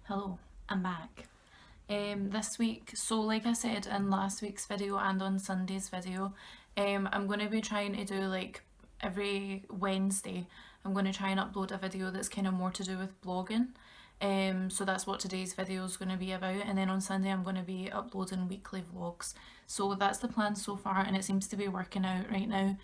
Hello, I'm back. This week, so like I said in last week's video and on Sunday's video, I'm going to be trying to do like every Wednesday, I'm going to try and upload a video that's kind of more to do with blogging. So that's what today's video is going to be about, and then on Sunday I'm going to be uploading weekly vlogs. So that's the plan so far, and it seems to be working out right now.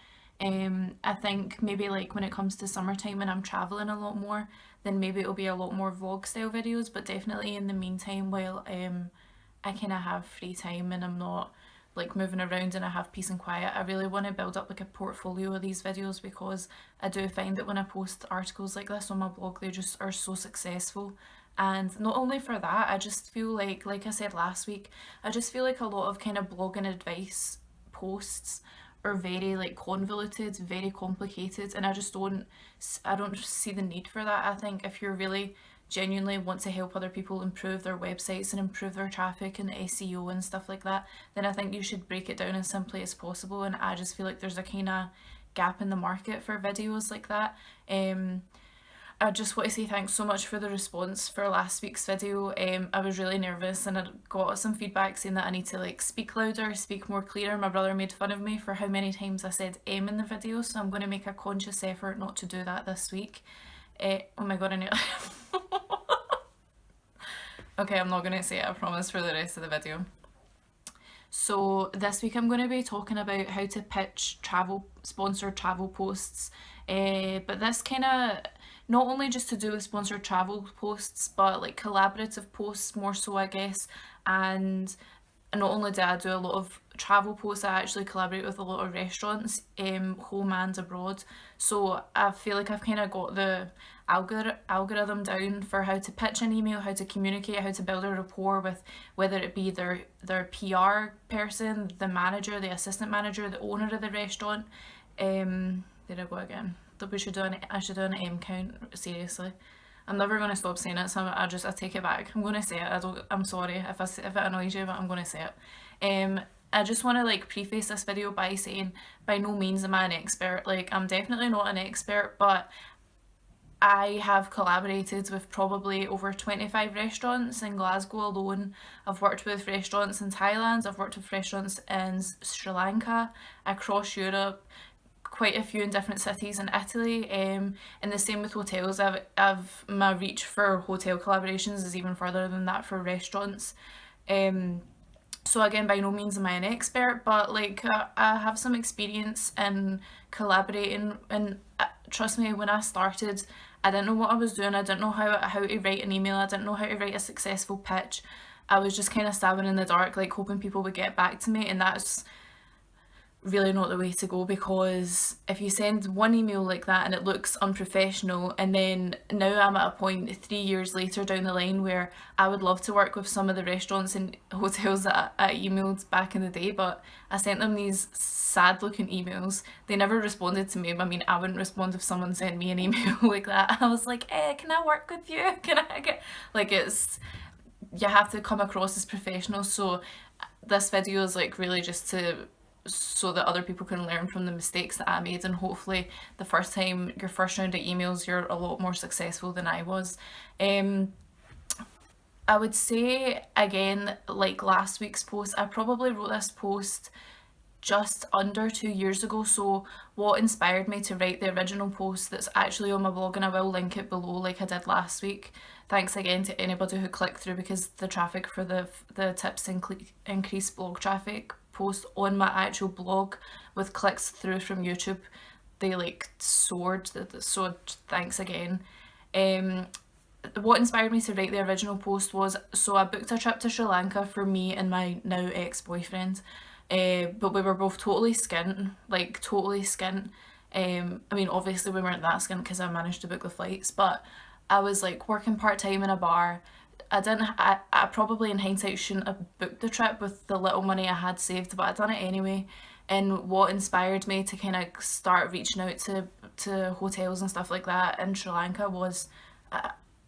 I think maybe like when it comes to summertime and I'm traveling a lot more, then maybe it'll be a lot more vlog style videos, but definitely in the meantime while I kind of have free time and I'm not like moving around and I have peace and quiet, I really want to build up like a portfolio of these videos, because I do find that when I post articles like this on my blog, they just are so successful. And not only for that, I just feel like I said last week, I just feel like a lot of kind of blogging advice posts are very like convoluted, very complicated, and I don't see the need for that. I think if you're really genuinely want to help other people improve their websites and improve their traffic and SEO and stuff like that, then I think you should break it down as simply as possible. And I just feel like there's a kind of gap in the market for videos like that. I just want to say thanks so much for the response for last week's video. I was really nervous and I got some feedback saying that I need to like speak louder, speak more clear. My brother made fun of me for how many times I said in the video, so I'm going to make a conscious effort not to do that this week. Oh my god, I knew. Okay, I'm not going to say it, I promise, for the rest of the video. So this week I'm going to be talking about how to pitch sponsored travel posts, but this kind of not only just to do with sponsored travel posts, but like collaborative posts more so, I guess. And not only do I do a lot of travel posts, I actually collaborate with a lot of restaurants, home and abroad. So I feel like I've kind of got the algorithm down for how to pitch an email, how to communicate, how to build a rapport with whether it be their PR person, the manager, the assistant manager, the owner of the restaurant. There I go again. I should do an M count, seriously. I'm never going to stop saying it, so I take it back. I'm going to say it. I'm sorry if it annoys you, but I'm going to say it. I just want to like preface this video by saying by no means am I an expert. Like, I'm definitely not an expert, but I have collaborated with probably over 25 restaurants in Glasgow alone. I've worked with restaurants in Thailand, I've worked with restaurants in Sri Lanka, across Europe, quite a few in different cities in Italy, and the same with hotels. My reach for hotel collaborations is even further than that for restaurants. So again, by no means am I an expert, but like I have some experience in collaborating, and trust me, when I started, I didn't know what I was doing. I didn't know how to write an email. I didn't know how to write a successful pitch. I was just kind of stabbing in the dark, like hoping people would get back to me, and that's really not the way to go, because if you send one email like that and it looks unprofessional, and then now I'm at a point 3 years later down the line where I would love to work with some of the restaurants and hotels that I emailed back in the day, but I sent them these sad looking emails. They never responded to me. I mean, I wouldn't respond if someone sent me an email like that. I was like, can I work with you? Can I get, like, you have to come across as professional. So this video is like really just so that other people can learn from the mistakes that I made, and hopefully your first round of emails, you're a lot more successful than I was. I would say again, like last week's post, I probably wrote this post just under 2 years ago. So what inspired me to write the original post that's actually on my blog, and I will link it below like I did last week. Thanks again to anybody who clicked through, because the traffic for the tips increase blog traffic post on my actual blog with clicks through from YouTube, they like soared. So thanks again. What inspired me to write the original post was, so I booked a trip to Sri Lanka for me and my now ex-boyfriend, but we were both totally skint, like totally skint. I mean, obviously we weren't that skint because I managed to book the flights, but I was like working part-time in a bar. I probably in hindsight shouldn't have booked the trip with the little money I had saved, but I'd done it anyway. And what inspired me to kind of start reaching out to hotels and stuff like that in Sri Lanka was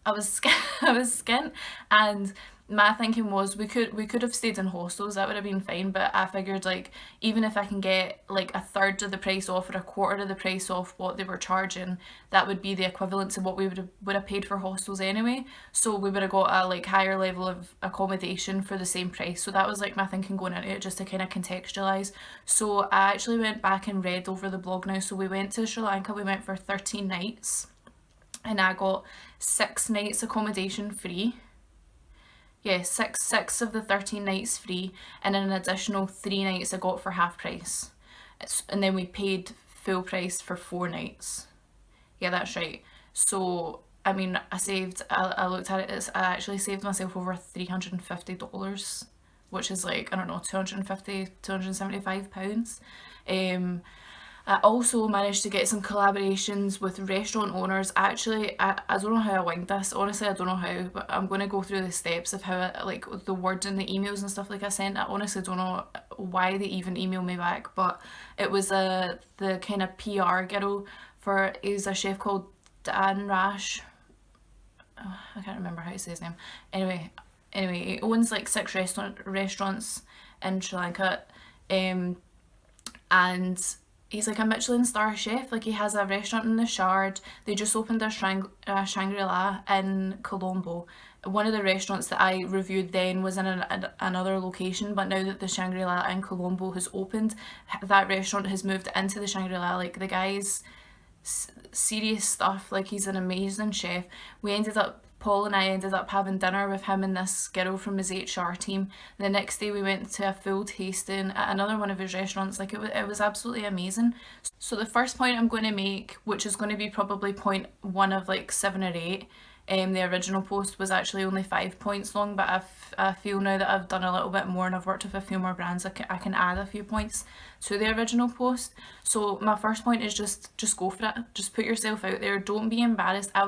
I was skint, and my thinking was we could have stayed in hostels, that would have been fine, but I figured like even if I can get like a third of the price off or a quarter of the price off what they were charging, that would be the equivalent to what we would have paid for hostels anyway. So we would have got a like higher level of accommodation for the same price. So that was like my thinking going into it, just to kind of contextualize. So I actually went back and read over the blog now. So we went to Sri Lanka, we went for 13 nights, and I got 6 nights accommodation free. Yeah, six of the 13 nights free, and then an additional 3 nights I got for half price. And then we paid full price for 4 nights. Yeah, that's right. So I mean, I looked at it, I actually saved myself over $350, which is like, I don't know, 250, £275. Um, I also managed to get some collaborations with restaurant owners. Actually, I don't know how I winged this. Honestly, I don't know how, but I'm going to go through the steps of how I, like the words and the emails and stuff like I sent. I honestly don't know why they even emailed me back, but it was the kind of PR girl for, he's a chef called Dan Rash. Oh, I can't remember how to say his name. Anyway, he owns like 6 restaurants in Sri Lanka, and he's like a Michelin star chef. Like he has a restaurant in the Shard. They just opened a Shangri-La in Colombo. One of the restaurants that I reviewed then was in another location, but now that the Shangri-La in Colombo has opened, that restaurant has moved into the Shangri-La. Like the guy's serious stuff. Like he's an amazing chef. Paul and I ended up having dinner with him and this girl from his HR team. The next day we went to a full tasting at another one of his restaurants. Like it was absolutely amazing. So the first point I'm going to make, which is going to be probably point one of like 7 or 8, the original post was actually only 5 points long, but I feel now that I've done a little bit more and I've worked with a few more brands, I can add a few points to the original post. So my first point is just go for it. Just put yourself out there. Don't be embarrassed. I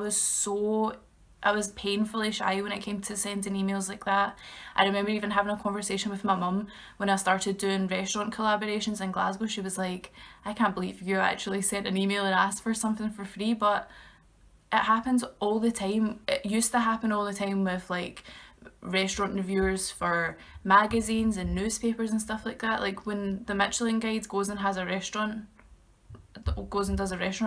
was painfully shy when it came to sending emails like that. I remember even having a conversation with my mum when I started doing restaurant collaborations in Glasgow. She was like, I can't believe you actually sent an email and asked for something for free, but it happens all the time. It used to happen all the time with like restaurant reviewers for magazines and newspapers and stuff like that. Like when the Michelin Guide goes and does a restaurant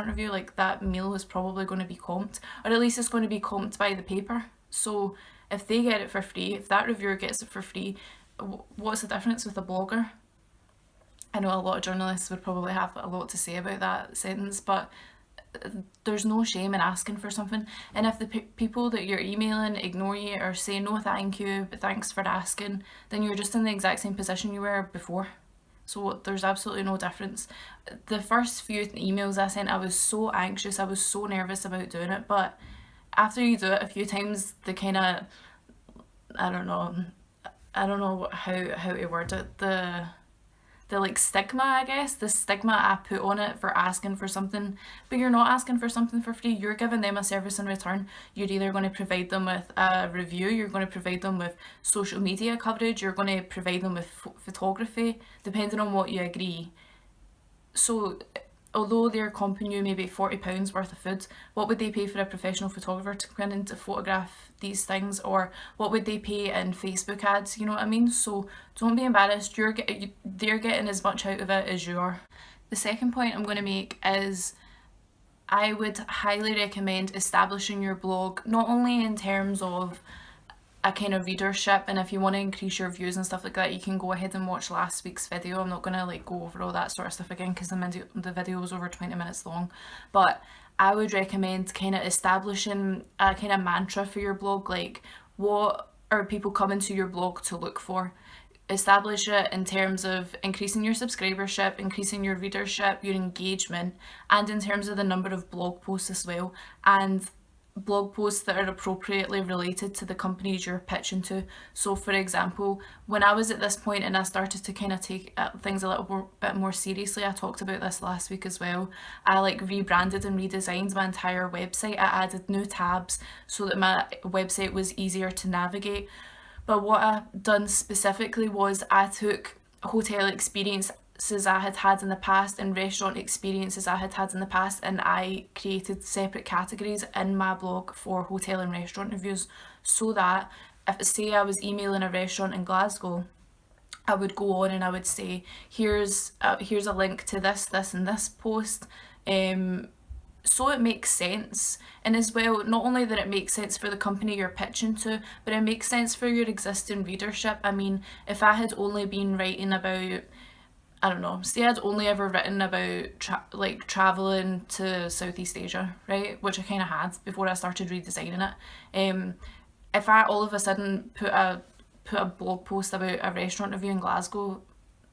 review, like that meal is probably going to be comped, or at least it's going to be comped by the paper. So if they get it for free, if that reviewer gets it for free, what's the difference with a blogger? I know a lot of journalists would probably have a lot to say about that sentence, but there's no shame in asking for something. And if the people that you're emailing ignore you or say no thank you but thanks for asking, then you're just in the exact same position you were before. So there's absolutely no difference. The first few emails I sent, I was so anxious, I was so nervous about doing it, but after you do it a few times, the kind of, I don't know how to word it, the like stigma, I guess, the stigma I put on it for asking for something, but you're not asking for something for free, you're giving them a service in return. You're either going to provide them with a review, you're going to provide them with social media coverage, you're going to provide them with photography, depending on what you agree. So although they're comping you maybe £40 worth of food, what would they pay for a professional photographer to come in to photograph these things, or what would they pay in Facebook ads, you know what I mean? So don't be embarrassed, they're getting as much out of it as you are. The second point I'm going to make is I would highly recommend establishing your blog, not only in terms of a kind of readership, and if you want to increase your views and stuff like that, you can go ahead and watch last week's video. I'm not going to like go over all that sort of stuff again because the video was over 20 minutes long, but I would recommend kind of establishing a kind of mantra for your blog, like what are people coming to your blog to look for. Establish it in terms of increasing your subscribership, increasing your readership, your engagement, and in terms of the number of blog posts as well, and blog posts that are appropriately related to the companies you're pitching to. So for example, when I was at this point and I started to kind of take things a little bit more seriously, I talked about this last week as well, I like rebranded and redesigned my entire website. I added new tabs so that my website was easier to navigate. But what I done specifically was I took hotel experience I had had in the past and restaurant experiences I had had in the past, and I created separate categories in my blog for hotel and restaurant reviews, so that if, say, I was emailing a restaurant in Glasgow, I would go on and I would say, here's a link to this and this post, so it makes sense. And as well, not only that it makes sense for the company you're pitching to, but it makes sense for your existing readership. I mean, if I had only been writing about, I don't know, say I'd only ever written about traveling to Southeast Asia, right, which I kind of had before I started redesigning it. If I all of a sudden put a blog post about a restaurant review in Glasgow,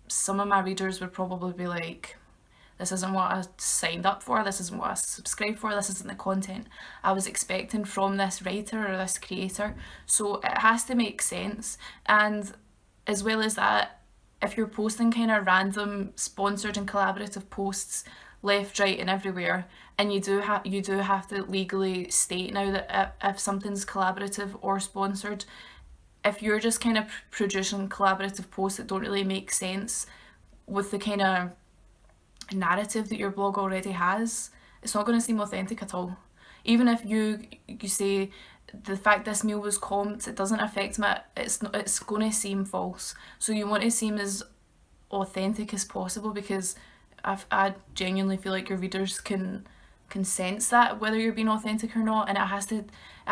some of my readers would probably be like, this isn't what I signed up for, this isn't what I subscribed for, this isn't the content I was expecting from this writer or this creator. So it has to make sense. And as well as that, if you're posting kind of random sponsored and collaborative posts left, right and everywhere, and you do have to legally state now that if something's collaborative or sponsored, if you're just kind of producing collaborative posts that don't really make sense with the kind of narrative that your blog already has, it's not going to seem authentic at all. Even if you say the fact this meal was comped, it doesn't affect me, it's going to seem false. So you want to seem as authentic as possible, because I genuinely feel like your readers can sense that, whether you're being authentic or not, and it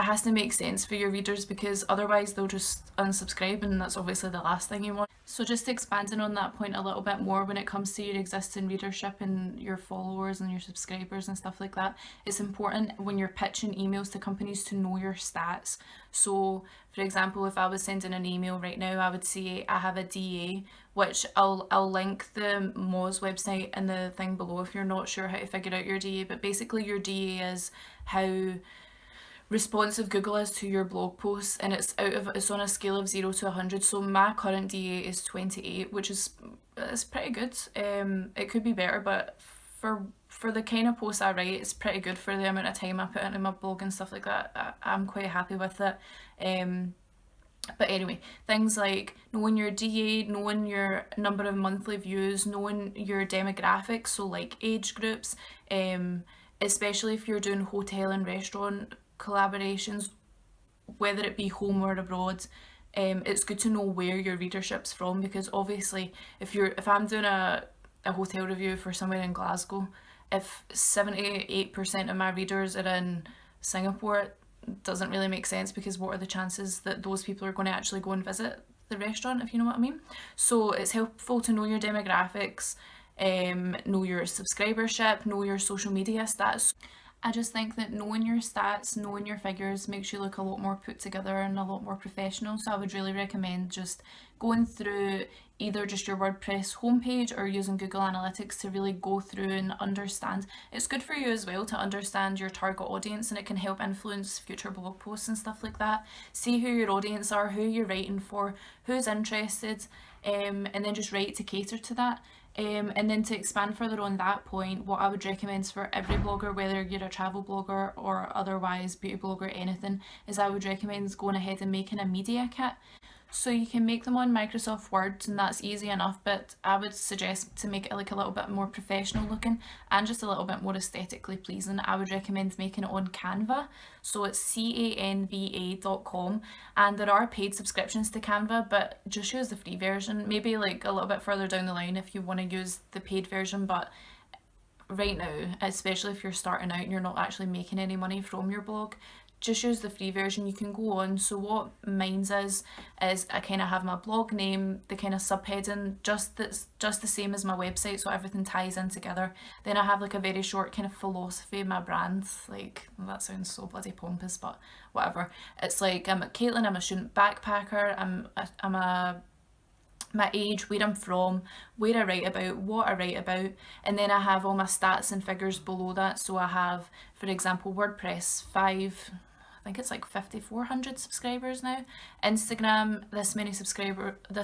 has to make sense for your readers, because otherwise they'll just unsubscribe, and that's obviously the last thing you want. So just expanding on that point a little bit more, when it comes to your existing readership and your followers and your subscribers and stuff like that, it's important when you're pitching emails to companies to know your stats. So for example, if I was sending an email right now, I would say I have a DA, which I'll link the Moz website in the thing below if you're not sure how to figure out your DA. But basically your DA is how responsive Google is to your blog posts, and it's on a scale of 0 to 100. So my current DA is 28, which is pretty good. It could be better, but for the kind of posts I write, it's pretty good for the amount of time I put into my blog and stuff like that. I'm quite happy with it. But anyway, things like knowing your DA, knowing your number of monthly views, knowing your demographics, so like age groups, especially if you're doing hotel and restaurant collaborations, whether it be home or abroad, it's good to know where your readership's from, because obviously if I'm doing a hotel review for somewhere in Glasgow, if 78% of my readers are in Singapore, doesn't really make sense, because what are the chances that those people are going to actually go and visit the restaurant, if you know what I mean? So it's helpful to know your demographics, know your subscribership, know your social media stats. I just think that knowing your stats, knowing your figures makes you look a lot more put together and a lot more professional. So I would really recommend just going through either just your WordPress homepage or using Google Analytics to really go through and understand. It's good for you as well to understand your target audience, and it can help influence future blog posts and stuff like that. See who your audience are, who you're writing for, who's interested, and then just write to cater to that. And then to expand further on that point, what I would recommend for every blogger, whether you're a travel blogger or otherwise beauty blogger, anything, is I would recommend going ahead and making a media kit. So you can make them on Microsoft Word, and that's easy enough, but I would suggest to make it like a little bit more professional looking and just a little bit more aesthetically pleasing, I would recommend making it on Canva. So it's canva.com, and there are paid subscriptions to Canva, but just use the free version. Maybe like a little bit further down the line if you want to use the paid version, but right now, especially if you're starting out and you're not actually making any money from your blog, just use the free version. You can go on. So what mine's is I kind of have my blog name, the kind of subheading, just the same as my website, so everything ties in together. Then I have like a very short kind of philosophy of my brand. Like, that sounds so bloody pompous, but whatever. It's like, I'm Caitlin, I'm a student backpacker, I'm my age, where I'm from, where I write about, what I write about, and then I have all my stats and figures below that. So I have, for example, WordPress, I think it's like 5,400 subscribers now. Instagram, this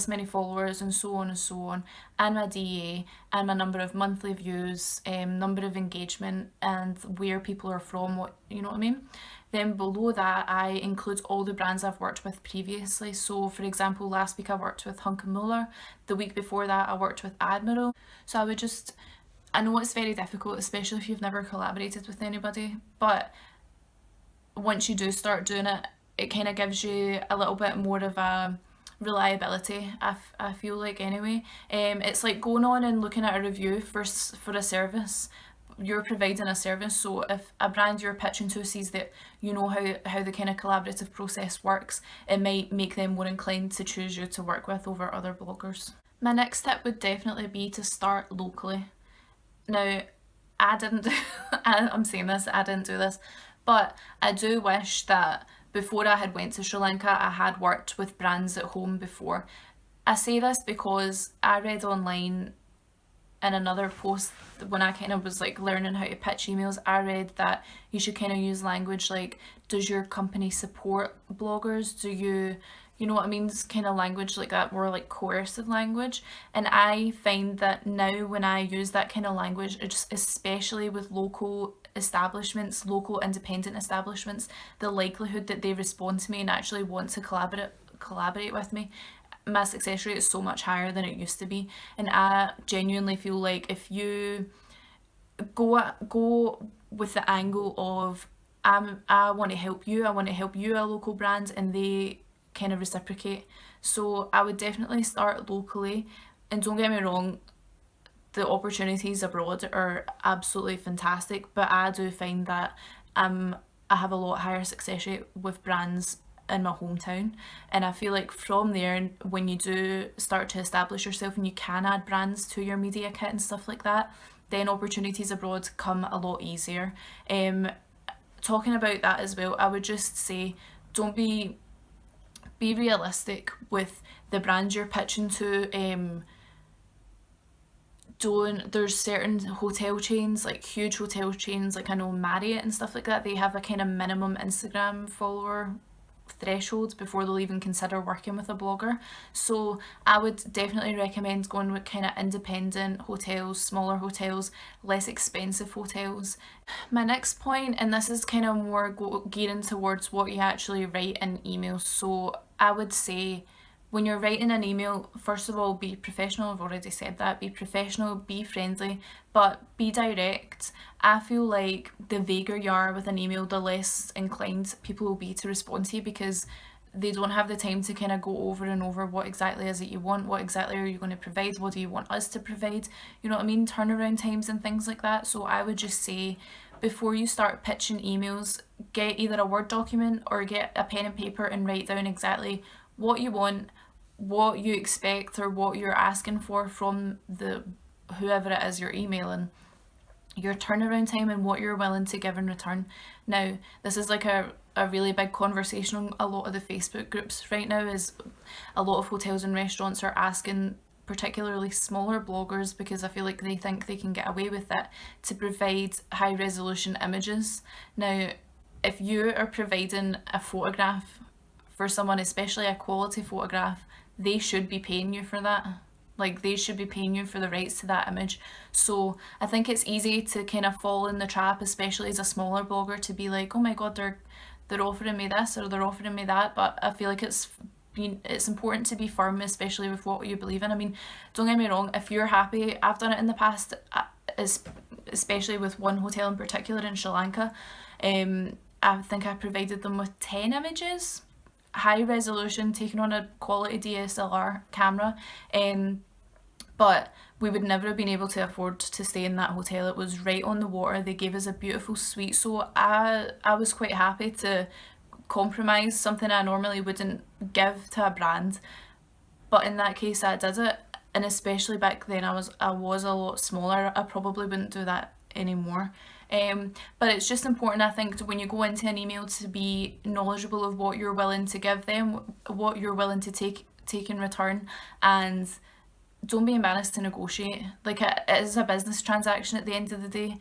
many followers, and so on and so on. And my DA, and my number of monthly views, number of engagement, and where people are from, what, you know what I mean? Then below that, I include all the brands I've worked with previously. So for example, last week I worked with Hunke Muller. The week before that, I worked with Admiral. So I know it's very difficult, especially if you've never collaborated with anybody, but once you do start doing it, it kind of gives you a little bit more of a reliability, I feel like, anyway. It's like going on and looking at a review for a service. You're providing a service, so if a brand you're pitching to sees that you know how the kind of collaborative process works, it might make them more inclined to choose you to work with over other bloggers. My next tip would definitely be to start locally. Now, I didn't do, I'm saying this, I didn't do this, but I do wish that before I had went to Sri Lanka, I had worked with brands at home before. I say this because I read online in another post when I kind of was like learning how to pitch emails, I read that you should kind of use language like, does your company support bloggers? Do you know what I mean? It's kind of language like that, more like coercive language. And I find that now when I use that kind of language, it's especially with local establishments, local independent establishments, the likelihood that they respond to me and actually want to collaborate with me, my success rate is so much higher than it used to be. And I genuinely feel like if you go with the angle of I want to help you, a local brand, and they kind of reciprocate. So I would definitely start locally, and don't get me wrong, the opportunities abroad are absolutely fantastic, but I do find that I have a lot higher success rate with brands in my hometown, and I feel like from there, when you do start to establish yourself and you can add brands to your media kit and stuff like that, then opportunities abroad come a lot easier. Talking about that as well, I would just say don't be realistic with the brands you're pitching to. There's certain hotel chains, like huge hotel chains, like I know Marriott and stuff like that, they have a kind of minimum Instagram follower threshold before they'll even consider working with a blogger. So I would definitely recommend going with kind of independent hotels, smaller hotels, less expensive hotels. My next point, and this is kind of more gearing towards what you actually write in emails. So I would say when you're writing an email, first of all, be professional. I've already said that. Be professional, be friendly, but be direct. I feel like the vaguer you are with an email, the less inclined people will be to respond to you, because they don't have the time to kind of go over and over what exactly is it you want, what exactly are you going to provide, what do you want us to provide, you know what I mean, turnaround times and things like that. So I would just say, before you start pitching emails, get either a Word document or get a pen and paper and write down exactly what you want, what you expect, or what you're asking for from the whoever it is you're emailing, your turnaround time, and what you're willing to give in return. Now, this is like a really big conversation on a lot of the Facebook groups right now, is a lot of hotels and restaurants are asking particularly smaller bloggers, because I feel like they think they can get away with it, to provide high resolution images. Now, if you are providing a photograph for someone, especially a quality photograph, they should be paying you for that. Like, they should be paying you for the rights to that image. So I think it's easy to kind of fall in the trap, especially as a smaller blogger, to be like, oh my god, they're offering me this or they're offering me that. But I feel like it's important to be firm, especially with what you believe in. I mean, don't get me wrong, if you're happy, I've done it in the past, especially with one hotel in particular in Sri Lanka. I think I provided them with 10 images, high resolution, taken on a quality DSLR camera, but we would never have been able to afford to stay in that hotel. It was right on the water. They gave us a beautiful suite, so I was quite happy to compromise something I normally wouldn't give to a brand, but in that case I did it. And especially back then, I was a lot smaller. I probably wouldn't do that anymore. But it's just important, I think, when you go into an email, to be knowledgeable of what you're willing to give them, what you're willing to take in return, and don't be embarrassed to negotiate. Like it is a business transaction at the end of the day.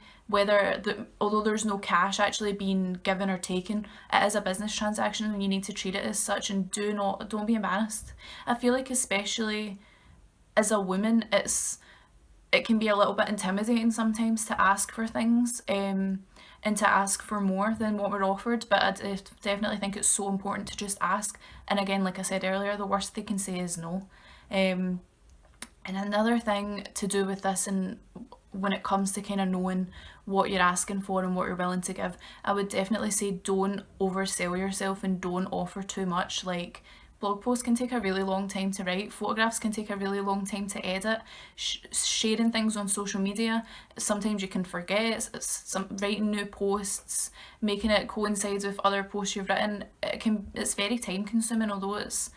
Although there's no cash actually being given or taken, it is a business transaction and you need to treat it as such. And don't be embarrassed. I feel like especially as a woman, it can be a little bit intimidating sometimes to ask for things. And to ask for more than what we're offered, but I definitely think it's so important to just ask. And again, like I said earlier, the worst they can say is no. Um, and another thing to do with this, and when it comes to kind of knowing what you're asking for and what you're willing to give, I would definitely say don't oversell yourself and don't offer too much. Like, blog posts can take a really long time to write, photographs can take a really long time to edit, sharing things on social media, sometimes you can forget, writing new posts, making it coincide with other posts you've written, it's very time consuming, although it's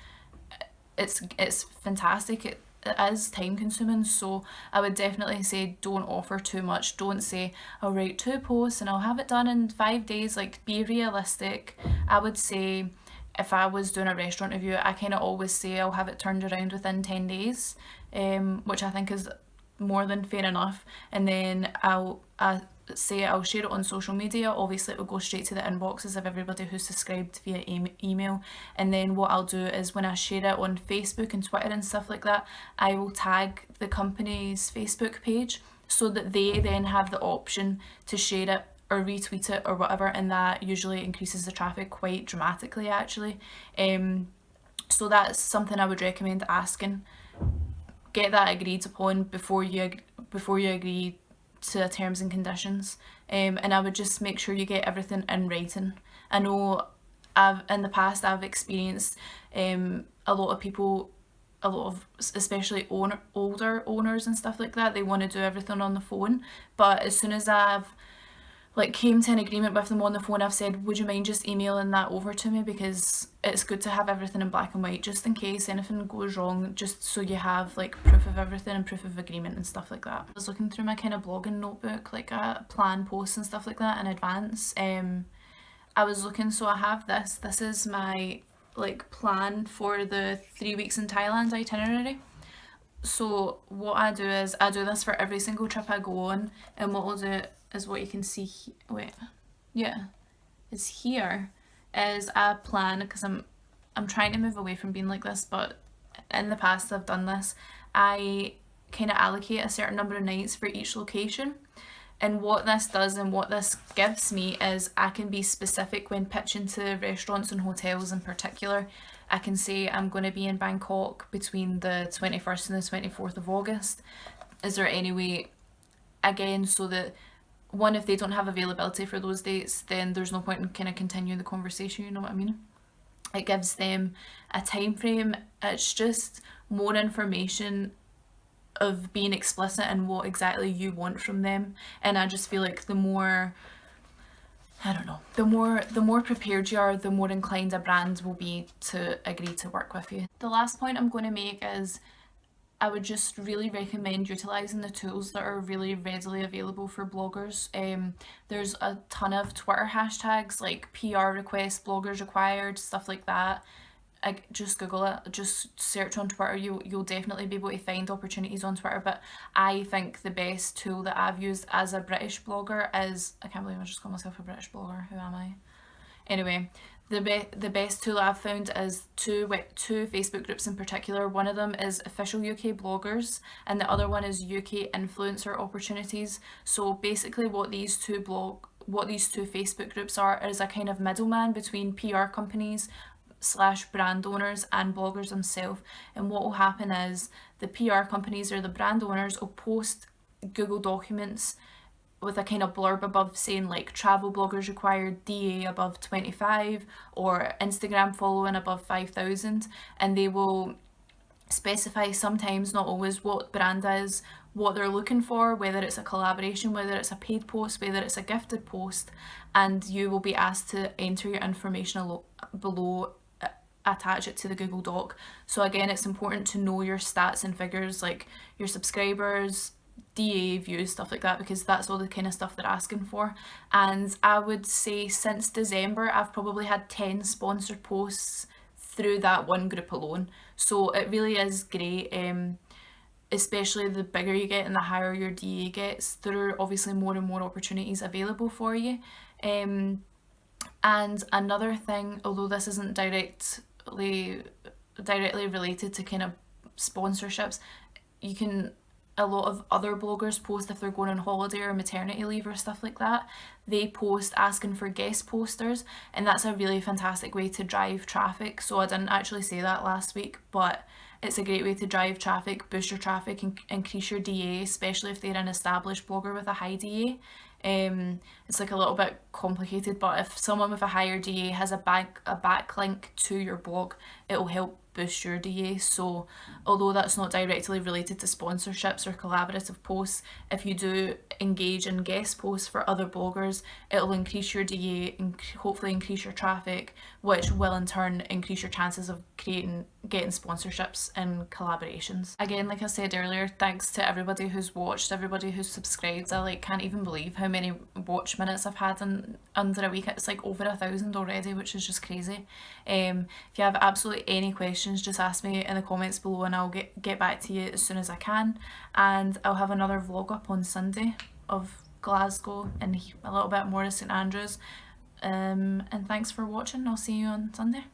fantastic. It is time consuming, so I would definitely say don't offer too much. Don't say I'll write 2 posts and I'll have it done in 5 days. Like, be realistic. I would say if I was doing a restaurant review, I kind of always say I'll have it turned around within 10 days, which I think is more than fair enough. And then I say I'll share it on social media. Obviously it will go straight to the inboxes of everybody who's subscribed via email. And then what I'll do is when I share it on Facebook and Twitter and stuff like that, I will tag the company's Facebook page so that they then have the option to share it or retweet it or whatever, and that usually increases the traffic quite dramatically actually. So that's something I would recommend asking. Get that agreed upon before you agree to terms and conditions, and I would just make sure you get everything in writing. I know in the past I've experienced a lot of people, especially older owners and stuff like that, they want to do everything on the phone, but as soon as I've came to an agreement with them on the phone, I've said, would you mind just emailing that over to me, because it's good to have everything in black and white just in case anything goes wrong, just so you have proof of everything and proof of agreement and stuff like that. I was looking through my kind of blogging notebook, plan posts and stuff like that in advance. I was looking, so I have this is my plan for the 3 weeks in Thailand itinerary. So what I do is I do this for every single trip I go on, and what I'll do is what you can see is here is a plan, because I'm trying to move away from being like this, but in the past I've done this. I kind of allocate a certain number of nights for each location, and what this does and what this gives me is I can be specific when pitching to restaurants and hotels in particular. I can say I'm going to be in Bangkok between the 21st and the 24th of August. Is there any way, again, so that one, if they don't have availability for those dates, then there's no point in kind of continuing the conversation, you know what I mean? It gives them a time frame. It's just more information of being explicit in what exactly you want from them. And I just feel like the more prepared you are, the more inclined a brand will be to agree to work with you. The last point I'm going to make is I would just really recommend utilising the tools that are really readily available for bloggers. There's a ton of Twitter hashtags like PR request, bloggers required, stuff like that. Just Google it, just search on Twitter, you'll definitely be able to find opportunities on Twitter. But I think the best tool that I've used as a British blogger is, I can't believe I just called myself a British blogger, who am I? Anyway, the best tool I've found is two Facebook groups in particular. One of them is Official UK Bloggers and the other one is UK Influencer Opportunities. So basically what these two Facebook groups are is a kind of middleman between PR companies / brand owners and bloggers themselves. And what will happen is the PR companies or the brand owners will post Google documents with a kind of blurb above saying travel bloggers required DA above 25 or Instagram following above 5,000, and they will specify, sometimes not always, what brand is, what they're looking for, whether it's a collaboration, whether it's a paid post, whether it's a gifted post, and you will be asked to enter your information below, attach it to the Google Doc. So again, it's important to know your stats and figures, like your subscribers, DA views, stuff like that, because that's all the kind of stuff they're asking for. And I would say since December I've probably had 10 sponsored posts through that one group alone, so it really is great. especially the bigger you get and the higher your DA gets, there are obviously more and more opportunities available for you. And another thing, although this isn't directly related to kind of sponsorships, you can, a lot of other bloggers post if they're going on holiday or maternity leave or stuff like that. They post asking for guest posters, and that's a really fantastic way to drive traffic. So I didn't actually say that last week, but it's a great way to drive traffic, boost your traffic, and increase your DA, especially if they're an established blogger with a high DA. It's like a little bit complicated, but if someone with a higher DA has a backlink to your blog, it'll help boost your DA. So although that's not directly related to sponsorships or collaborative posts, if you do engage in guest posts for other bloggers, it'll increase your DA and hopefully increase your traffic, which will in turn increase your chances of getting sponsorships and collaborations. Again, like I said earlier, thanks to everybody who's watched, everybody who's subscribed. I can't even believe how many watch minutes I've had in under a week. It's like over 1,000 already, which is just crazy. If you have absolutely any questions, just ask me in the comments below and I'll get back to you as soon as I can. And I'll have another vlog up on Sunday of Glasgow and a little bit more of St Andrews. And thanks for watching. I'll see you on Sunday.